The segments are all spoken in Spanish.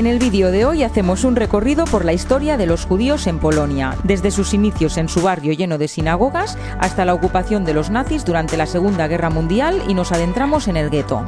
En el vídeo de hoy hacemos un recorrido por la historia de los judíos en Polonia, desde sus inicios en su barrio lleno de sinagogas hasta la ocupación de los nazis durante la Segunda Guerra Mundial y nos adentramos en el gueto.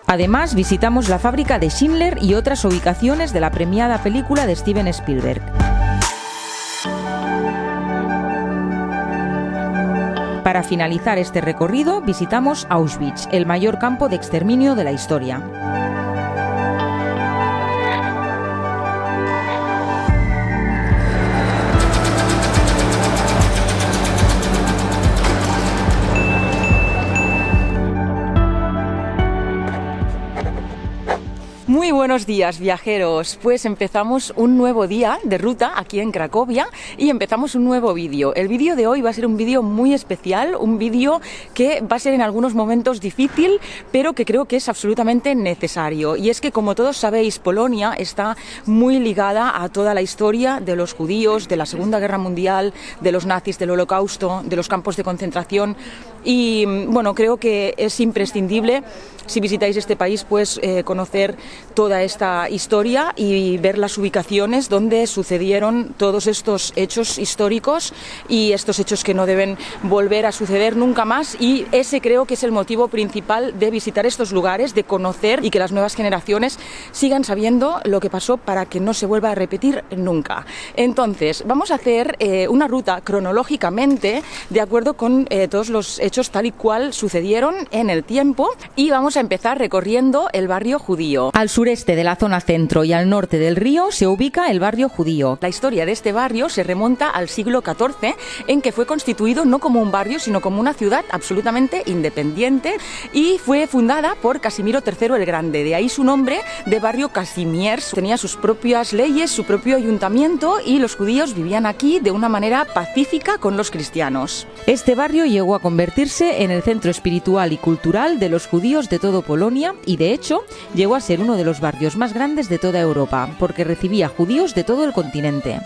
Además, visitamos la fábrica de Schindler y otras ubicaciones de la premiada película de Steven Spielberg. Para finalizar este recorrido, visitamos Auschwitz, el mayor campo de exterminio de la historia. Muy buenos días, viajeros. Pues empezamos un nuevo día de ruta aquí en Cracovia y empezamos un nuevo vídeo. El vídeo de hoy va a ser un vídeo muy especial, un vídeo que va a ser en algunos momentos difícil, pero que creo que es absolutamente necesario. Y es que, como todos sabéis, Polonia está muy ligada a toda la historia de los judíos, de la Segunda Guerra Mundial, de los nazis, del Holocausto, de los campos de concentración. Y bueno, creo que es imprescindible, si visitáis este país, pues conocer toda esta historia y ver las ubicaciones donde sucedieron todos estos hechos históricos y estos hechos que no deben volver a suceder nunca más. Y ese creo que es el motivo principal de visitar estos lugares, de conocer y que las nuevas generaciones sigan sabiendo lo que pasó para que no se vuelva a repetir nunca. Entonces, vamos a hacer una ruta cronológicamente de acuerdo con todos los hechos tal y cual sucedieron en el tiempo, y vamos a empezar recorriendo el barrio judío. Al sureste de la zona centro y al norte del río se ubica el barrio judío. La historia de este barrio se remonta al siglo XIV, en que fue constituido no como un barrio, sino como una ciudad absolutamente independiente, y fue fundada por Casimiro III el Grande. De ahí su nombre de barrio Kazimierz. Tenía sus propias leyes, su propio ayuntamiento, y los judíos vivían aquí de una manera pacífica con los cristianos. Este barrio llegó a convertirse en el centro espiritual y cultural de los judíos de todo Polonia y, de hecho, llegó a ser uno de los barrios más grandes de toda Europa, porque recibía judíos de todo el continente.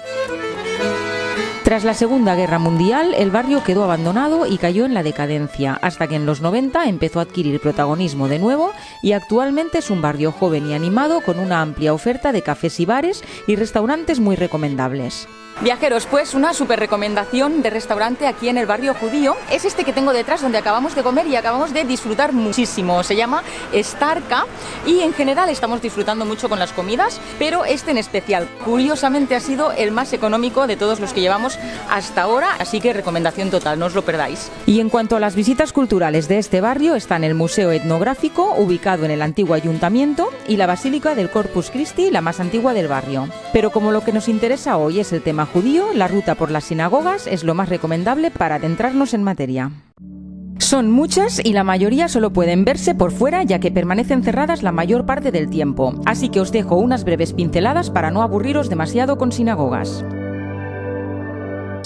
Tras la Segunda Guerra Mundial, el barrio quedó abandonado y cayó en la decadencia, hasta que en los 90 empezó a adquirir protagonismo de nuevo y actualmente es un barrio joven y animado con una amplia oferta de cafés y bares y restaurantes muy recomendables. Viajeros, pues una súper recomendación de restaurante aquí en el barrio judío es este que tengo detrás, donde acabamos de comer y acabamos de disfrutar muchísimo. Se llama Starka y en general estamos disfrutando mucho con las comidas, pero este en especial, curiosamente, ha sido el más económico de todos los que llevamos hasta ahora, así que recomendación total, no os lo perdáis. Y en cuanto a las visitas culturales de este barrio, están el Museo Etnográfico, ubicado en el antiguo ayuntamiento, y la Basílica del Corpus Christi, la más antigua del barrio. Pero como lo que nos interesa hoy es el tema judío, la ruta por las sinagogas es lo más recomendable para adentrarnos en materia. Son muchas y la mayoría solo pueden verse por fuera, ya que permanecen cerradas la mayor parte del tiempo. Así que os dejo unas breves pinceladas para no aburriros demasiado con sinagogas.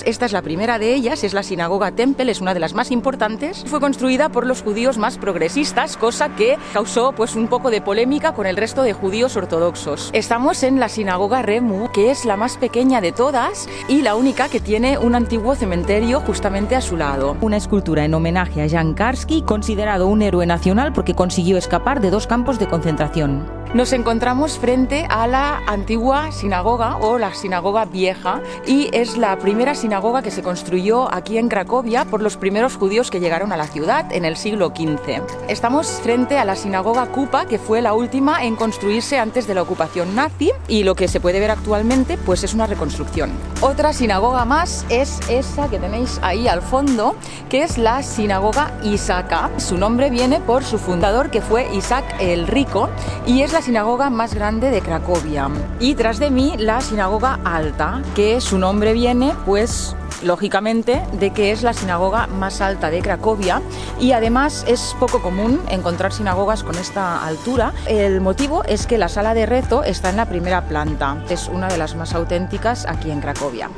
Esta es la primera de ellas, es la sinagoga Tempel, es una de las más importantes. Fue construida por los judíos más progresistas, cosa que causó pues un poco de polémica con el resto de judíos ortodoxos. Estamos en la sinagoga Remu, que es la más pequeña de todas y la única que tiene un antiguo cementerio justamente a su lado. Una escultura en homenaje a Jan Karski, considerado un héroe nacional porque consiguió escapar de 2 campos de concentración. Nos encontramos frente a la antigua sinagoga o la sinagoga vieja, y es la primera sinagoga que se construyó aquí en Cracovia por los primeros judíos que llegaron a la ciudad en el siglo XV. Estamos frente a la sinagoga Kupa, que fue la última en construirse antes de la ocupación nazi, y lo que se puede ver actualmente pues es una reconstrucción. Otra sinagoga más es esa que tenéis ahí al fondo, que es la sinagoga Isaka. Su nombre viene por su fundador, que fue Isaac el Rico, y es la sinagoga más grande de Cracovia. Y tras de mí la sinagoga Alta, que su nombre viene pues lógicamente de que es la sinagoga más alta de Cracovia, y además es poco común encontrar sinagogas con esta altura. El motivo es que la sala de rezo está en la primera planta, es una de las más auténticas aquí en Cracovia.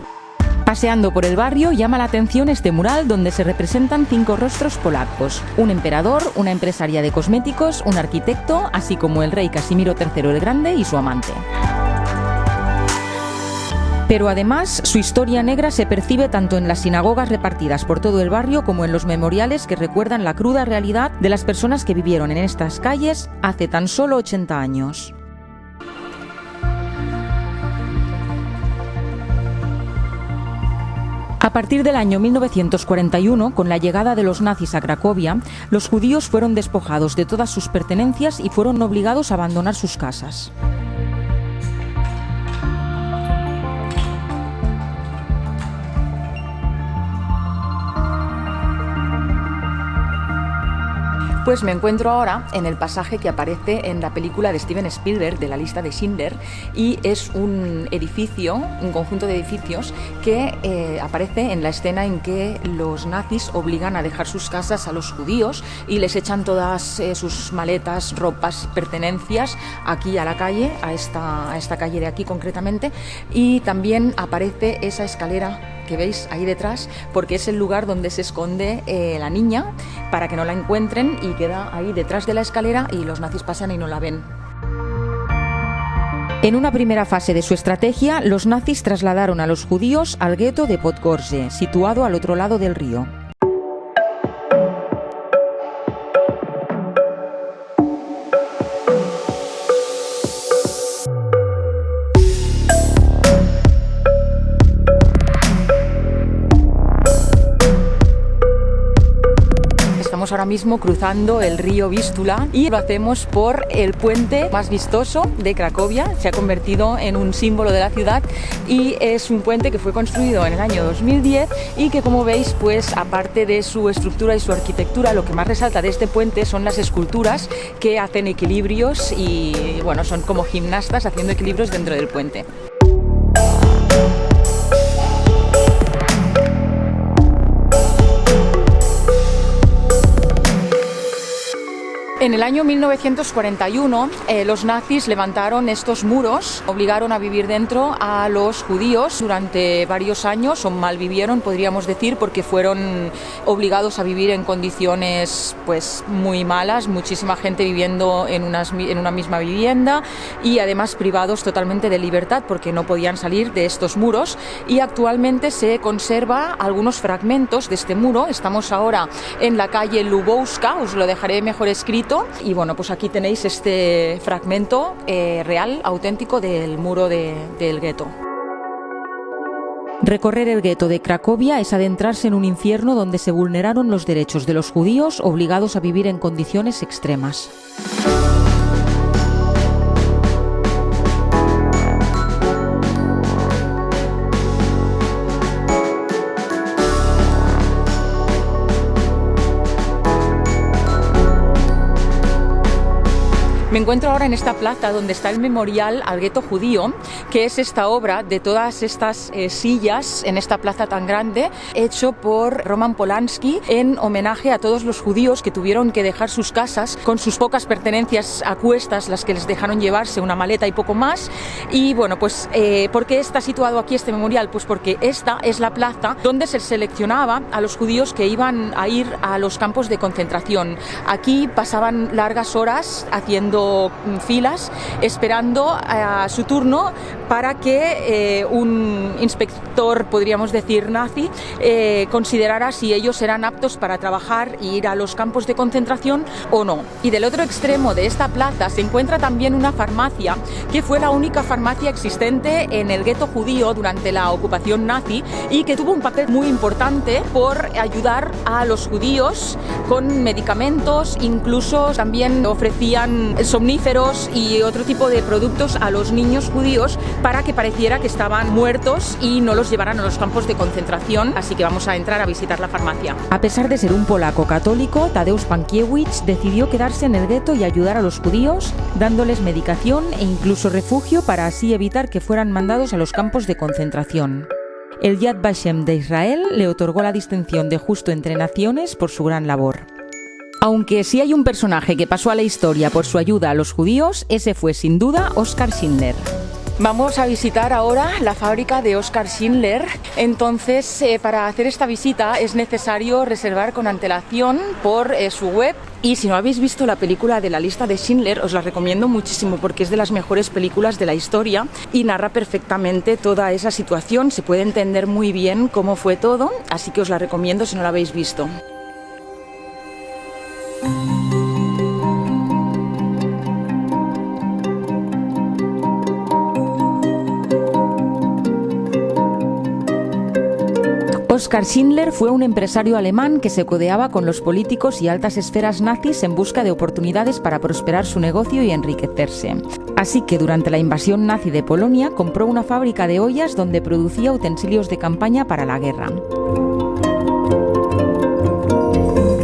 Paseando por el barrio llama la atención este mural donde se representan 5 rostros polacos: un emperador, una empresaria de cosméticos, un arquitecto, así como el rey Casimiro III el Grande y su amante. Pero además, su historia negra se percibe tanto en las sinagogas repartidas por todo el barrio como en los memoriales que recuerdan la cruda realidad de las personas que vivieron en estas calles hace tan solo 80 años. A partir del año 1941, con la llegada de los nazis a Cracovia, los judíos fueron despojados de todas sus pertenencias y fueron obligados a abandonar sus casas. Pues me encuentro ahora en el pasaje que aparece en la película de Steven Spielberg, de La lista de Schindler, y es un edificio, un conjunto de edificios que aparece en la escena en que los nazis obligan a dejar sus casas a los judíos y les echan todas sus maletas, ropas, pertenencias aquí a la calle, a esta calle de aquí concretamente, y también aparece esa escalera que veis ahí detrás, porque es el lugar donde se esconde la niña para que no la encuentren, y queda ahí detrás de la escalera y los nazis pasan y no la ven. En una primera fase de su estrategia, los nazis trasladaron a los judíos al gueto de Podgorze, situado al otro lado del río. Estamos ahora mismo cruzando el río Vístula y lo hacemos por el puente más vistoso de Cracovia. Se ha convertido en un símbolo de la ciudad y es un puente que fue construido en el año 2010 y que, como veis, pues aparte de su estructura y su arquitectura, lo que más resalta de este puente son las esculturas que hacen equilibrios y, bueno, son como gimnastas haciendo equilibrios dentro del puente. En el año 1941 los nazis levantaron estos muros, obligaron a vivir dentro a los judíos durante varios años, o malvivieron, podríamos decir, porque fueron obligados a vivir en condiciones pues muy malas, muchísima gente viviendo en una misma vivienda y además privados totalmente de libertad porque no podían salir de estos muros, y actualmente se conserva algunos fragmentos de este muro. Estamos ahora en la calle Lubowska, os lo dejaré mejor escrito. Y bueno, pues aquí tenéis este fragmento real, auténtico del muro del gueto. Recorrer el gueto de Cracovia es adentrarse en un infierno donde se vulneraron los derechos de los judíos obligados a vivir en condiciones extremas. Me encuentro ahora en esta plaza donde está el memorial al gueto judío, que es esta obra de todas estas sillas en esta plaza tan grande, hecho por Roman Polanski en homenaje a todos los judíos que tuvieron que dejar sus casas con sus pocas pertenencias a cuestas, las que les dejaron llevarse, una maleta y poco más. Y bueno, pues ¿por qué está situado aquí este memorial? Pues porque esta es la plaza donde se seleccionaba a los judíos que iban a ir a los campos de concentración. Aquí pasaban largas horas haciendo filas, esperando a su turno para que un inspector, podríamos decir nazi, considerara si ellos eran aptos para trabajar e ir a los campos de concentración o no. Y del otro extremo de esta plaza se encuentra también una farmacia, que fue la única farmacia existente en el gueto judío durante la ocupación nazi y que tuvo un papel muy importante por ayudar a los judíos con medicamentos, incluso también ofrecían somníferos y otro tipo de productos a los niños judíos para que pareciera que estaban muertos y no los llevaran a los campos de concentración. Así que vamos a entrar a visitar la farmacia. A pesar de ser un polaco católico, Tadeusz Pankiewicz decidió quedarse en el gueto y ayudar a los judíos, dándoles medicación e incluso refugio para así evitar que fueran mandados a los campos de concentración. El Yad Vashem de Israel le otorgó la distinción de Justo entre Naciones por su gran labor. Aunque sí hay un personaje que pasó a la historia por su ayuda a los judíos, ese fue sin duda Oskar Schindler. Vamos a visitar ahora la fábrica de Oskar Schindler. Entonces, para hacer esta visita es necesario reservar con antelación por su web. Y si no habéis visto la película de La lista de Schindler, os la recomiendo muchísimo porque es de las mejores películas de la historia y narra perfectamente toda esa situación. Se puede entender muy bien cómo fue todo, así que os la recomiendo si no la habéis visto. Oskar Schindler fue un empresario alemán que se codeaba con los políticos y altas esferas nazis en busca de oportunidades para prosperar su negocio y enriquecerse. Así que durante la invasión nazi de Polonia compró una fábrica de ollas donde producía utensilios de campaña para la guerra.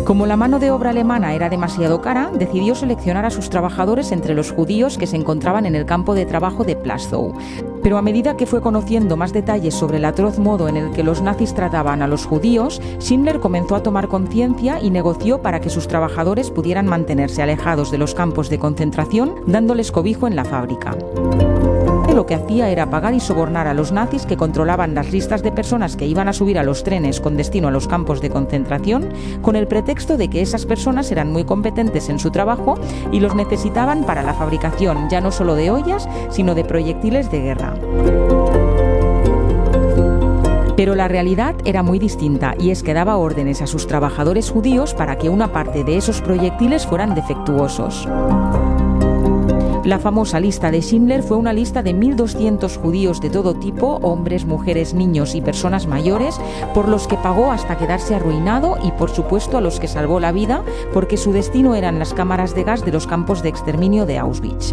Como la mano de obra alemana era demasiado cara, decidió seleccionar a sus trabajadores entre los judíos que se encontraban en el campo de trabajo de Plaszow. Pero a medida que fue conociendo más detalles sobre el atroz modo en el que los nazis trataban a los judíos, Schindler comenzó a tomar conciencia y negoció para que sus trabajadores pudieran mantenerse alejados de los campos de concentración, dándoles cobijo en la fábrica. Lo que hacía era pagar y sobornar a los nazis que controlaban las listas de personas que iban a subir a los trenes con destino a los campos de concentración, con el pretexto de que esas personas eran muy competentes en su trabajo y los necesitaban para la fabricación ya no solo de ollas, sino de proyectiles de guerra. Pero la realidad era muy distinta y es que daba órdenes a sus trabajadores judíos para que una parte de esos proyectiles fueran defectuosos. La famosa lista de Schindler fue una lista de 1.200 judíos de todo tipo, hombres, mujeres, niños y personas mayores, por los que pagó hasta quedarse arruinado y, por supuesto, a los que salvó la vida, porque su destino eran las cámaras de gas de los campos de exterminio de Auschwitz.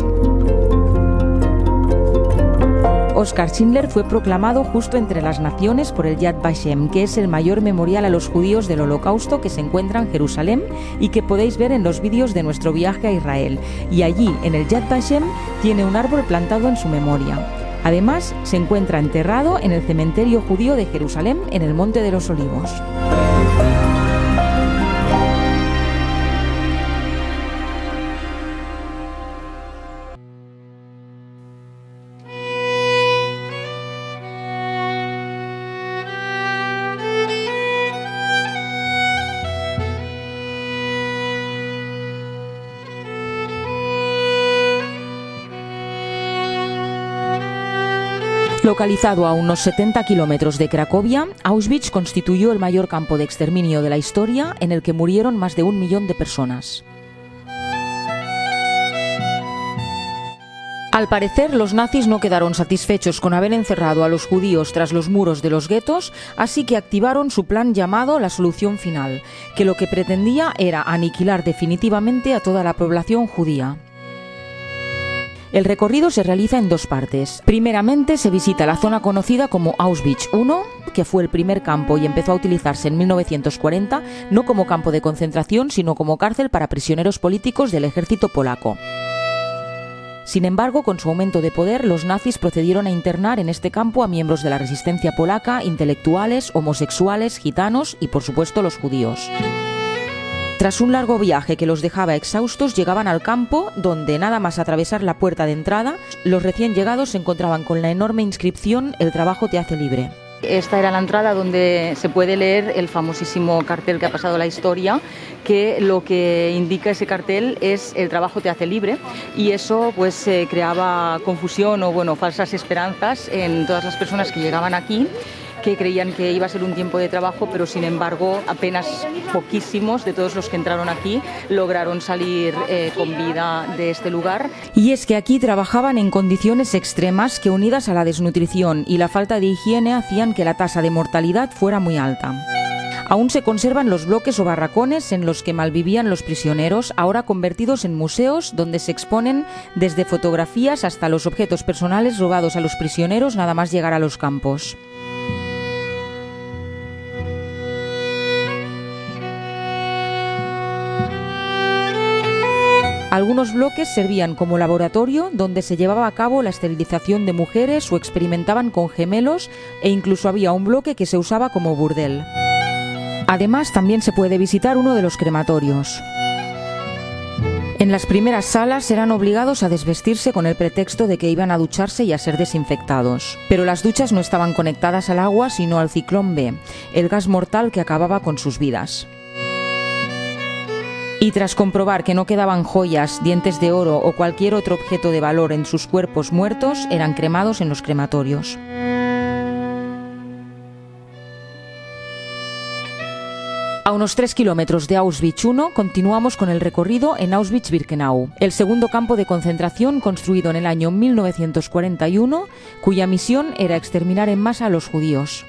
Oskar Schindler fue proclamado justo entre las naciones por el Yad Vashem, que es el mayor memorial a los judíos del Holocausto que se encuentra en Jerusalén y que podéis ver en los vídeos de nuestro viaje a Israel. Y allí, en el Yad Vashem, tiene un árbol plantado en su memoria. Además, se encuentra enterrado en el cementerio judío de Jerusalén, en el Monte de los Olivos. Localizado a unos 70 kilómetros de Cracovia, Auschwitz constituyó el mayor campo de exterminio de la historia, en el que murieron más de 1 millón de personas. Al parecer, los nazis no quedaron satisfechos con haber encerrado a los judíos tras los muros de los guetos, así que activaron su plan llamado la solución final, que lo que pretendía era aniquilar definitivamente a toda la población judía. El recorrido se realiza en dos partes. Primeramente se visita la zona conocida como Auschwitz I, que fue el primer campo y empezó a utilizarse en 1940, no como campo de concentración, sino como cárcel para prisioneros políticos del ejército polaco. Sin embargo, con su aumento de poder, los nazis procedieron a internar en este campo a miembros de la resistencia polaca, intelectuales, homosexuales, gitanos y, por supuesto, los judíos. Tras un largo viaje que los dejaba exhaustos, llegaban al campo, donde nada más atravesar la puerta de entrada, los recién llegados se encontraban con la enorme inscripción «El trabajo te hace libre». Esta era la entrada donde se puede leer el famosísimo cartel que ha pasado la historia, que lo que indica ese cartel es «El trabajo te hace libre», y eso pues creaba confusión o falsas esperanzas en todas las personas que llegaban aquí, que creían que iba a ser un tiempo de trabajo, pero sin embargo apenas poquísimos de todos los que entraron aquí lograron salir con vida de este lugar. Y es que aquí trabajaban en condiciones extremas que, unidas a la desnutrición y la falta de higiene, hacían que la tasa de mortalidad fuera muy alta. Aún se conservan los bloques o barracones en los que malvivían los prisioneros, ahora convertidos en museos donde se exponen desde fotografías hasta los objetos personales robados a los prisioneros nada más llegar a los campos. Algunos bloques servían como laboratorio donde se llevaba a cabo la esterilización de mujeres o experimentaban con gemelos, e incluso había un bloque que se usaba como burdel. Además, también se puede visitar uno de los crematorios. En las primeras salas eran obligados a desvestirse con el pretexto de que iban a ducharse y a ser desinfectados. Pero las duchas no estaban conectadas al agua, sino al ciclón B, el gas mortal que acababa con sus vidas. Y tras comprobar que no quedaban joyas, dientes de oro o cualquier otro objeto de valor en sus cuerpos muertos, eran cremados en los crematorios. A unos 3 kilómetros de Auschwitz I continuamos con el recorrido en Auschwitz-Birkenau, el segundo campo de concentración construido en el año 1941, cuya misión era exterminar en masa a los judíos.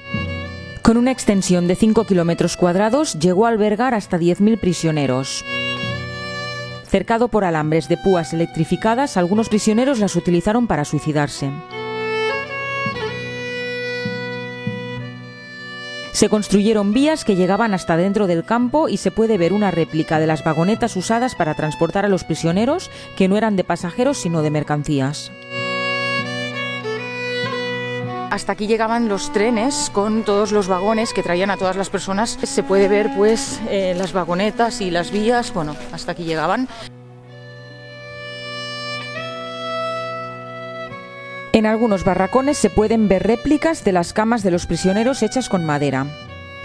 Con una extensión de 5 kilómetros cuadrados, llegó a albergar hasta 10.000 prisioneros. Cercado por alambres de púas electrificadas, algunos prisioneros las utilizaron para suicidarse. Se construyeron vías que llegaban hasta dentro del campo y se puede ver una réplica de las vagonetas usadas para transportar a los prisioneros, que no eran de pasajeros sino de mercancías. Hasta aquí llegaban los trenes con todos los vagones que traían a todas las personas. Se puede ver pues las vagonetas y las vías, bueno, hasta aquí llegaban. En algunos barracones se pueden ver réplicas de las camas de los prisioneros hechas con madera.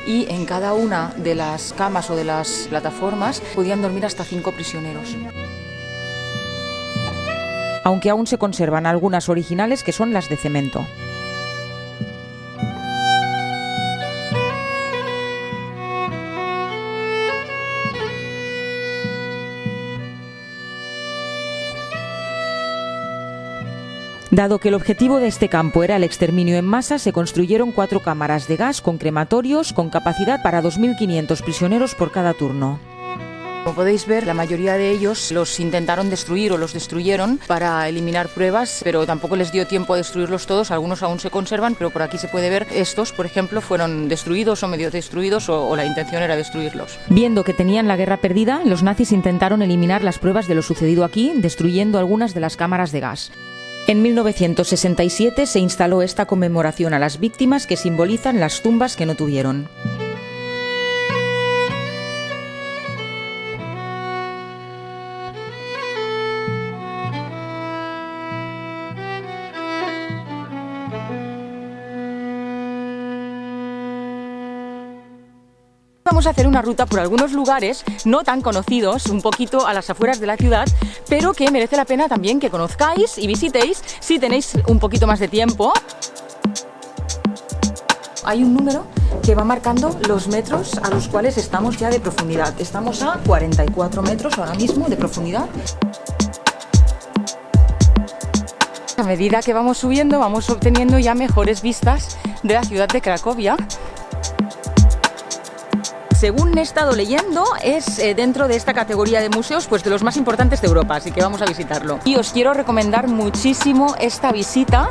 Y en cada una de las camas o de las plataformas podían dormir hasta 5 prisioneros. Aunque aún se conservan algunas originales que son las de cemento. Dado que el objetivo de este campo era el exterminio en masa, se construyeron 4 cámaras de gas con crematorios con capacidad para 2.500 prisioneros por cada turno. Como podéis ver, la mayoría de ellos los intentaron destruir o los destruyeron para eliminar pruebas, pero tampoco les dio tiempo a destruirlos todos. Algunos aún se conservan, pero por aquí se puede ver estos, por ejemplo, fueron destruidos o medio destruidos o la intención era destruirlos. Viendo que tenían la guerra perdida, los nazis intentaron eliminar las pruebas de lo sucedido aquí, destruyendo algunas de las cámaras de gas. En 1967 se instaló esta conmemoración a las víctimas que simbolizan las tumbas que no tuvieron. Vamos a hacer una ruta por algunos lugares no tan conocidos, un poquito a las afueras de la ciudad, pero que merece la pena también que conozcáis y visitéis si tenéis un poquito más de tiempo. Hay un número que va marcando los metros a los cuales estamos ya de profundidad. Estamos a 44 metros ahora mismo de profundidad. A medida que vamos subiendo, vamos obteniendo ya mejores vistas de la ciudad de Cracovia. Según he estado leyendo, es dentro de esta categoría de museos pues de los más importantes de Europa, así que vamos a visitarlo. Y os quiero recomendar muchísimo esta visita.